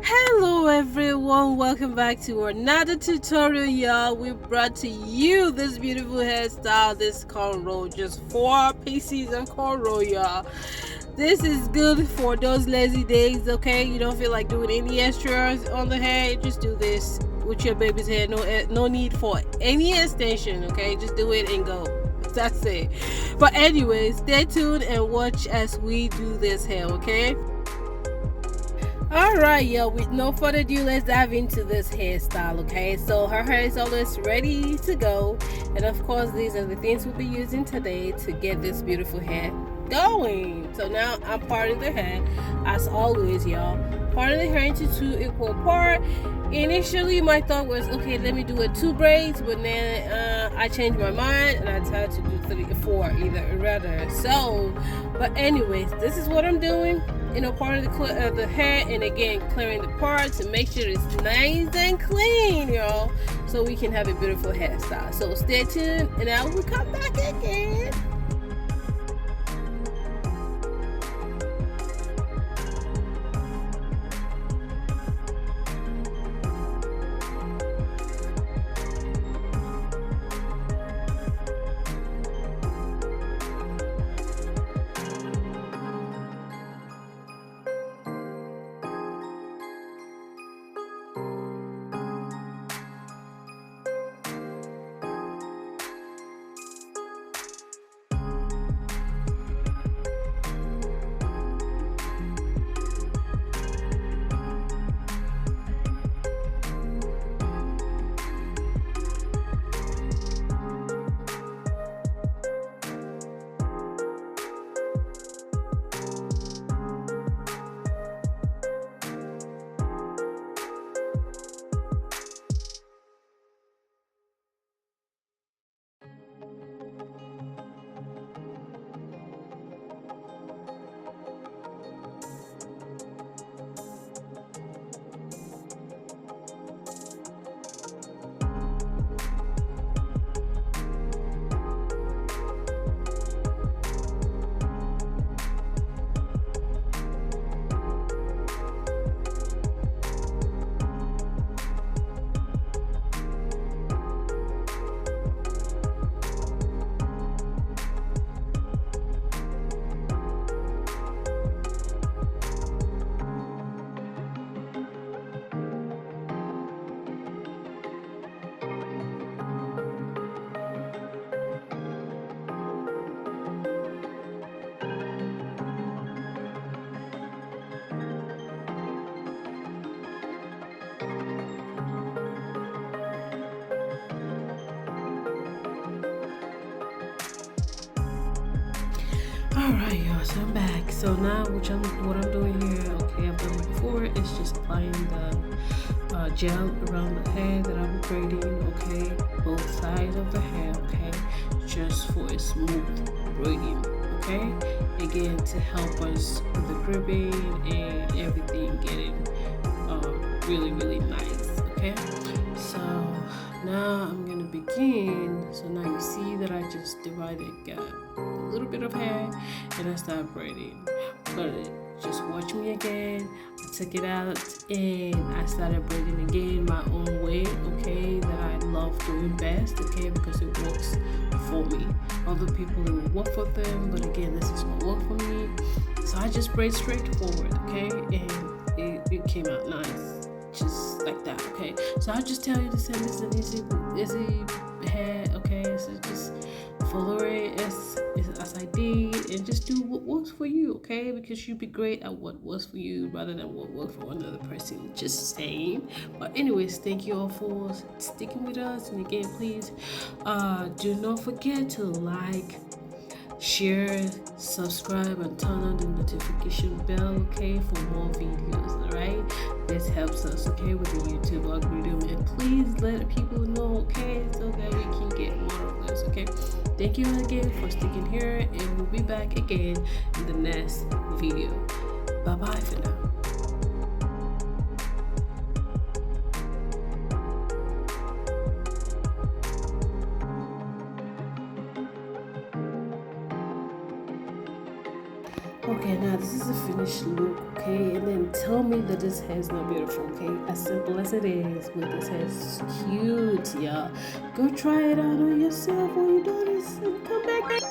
Hello everyone, welcome back to another tutorial, y'all. We brought to you this beautiful hairstyle, this cornrow, just 4 pieces of cornrow, y'all. This is good for those lazy days, okay? You don't feel like doing any extras on the hair, just do this with your baby's hair. No need for any extension, okay? Just do it and go. That's it. But anyway, stay tuned and watch as we do this hair, okay? Alright, yo, with no further ado, let's dive into this hairstyle, okay? So her hair is always ready to go, and of course these are the things we'll be using today to get this beautiful hair going. So now I'm parting the hair, as always, y'all. Parting the hair into 2 equal parts. Initially my thought was, okay, let me do it 2 braids, but then I changed my mind and I decided to do 3 or 4 either rather. So, but anyways, this is what I'm doing. Part of the hair, and again clearing the parts and make sure it's nice and clean, y'all, so we can have a beautiful hairstyle. So stay tuned and I will come back again. Alright, y'all, so I'm back. So now what I'm doing here, okay, I've done it before, it's just applying the gel around the hair that I'm braiding, okay, both sides of the hair, okay, just for a smooth braiding, okay, again to help us with the cribbing and everything getting really nice, okay. So now I'm gonna begin. So now you see that I just got a little bit of hair and I start braiding. But just watch me again. I took it out and I started braiding again my own way, okay, that I love doing best, okay, because it works for me. Other people, it will work for them, but again, this is what worked for me. So I just braid straight forward, okay, and it came out nice, just like that, okay. So I'll just tell you to send this an easy hair, okay. So just follow it as I did and just do what works for you, okay, because you'll be great at what works for you rather than what works for another person, just saying. But anyways, thank you all for sticking with us, and again, please do not forget to like, share, subscribe, and turn on the notification bell, okay, for more videos. All right, this helps us, okay, with the YouTube algorithm, and please let people know, okay, so that we can get more of this, okay. Thank you again for sticking here, and we'll be back again in the next video. Bye bye for now. Okay, now this is a finished look, okay? okay? And then tell me that this hair is not beautiful, okay? As simple as it is, with this hair is cute, y'all. Go try it out on yourself when you do this and come back.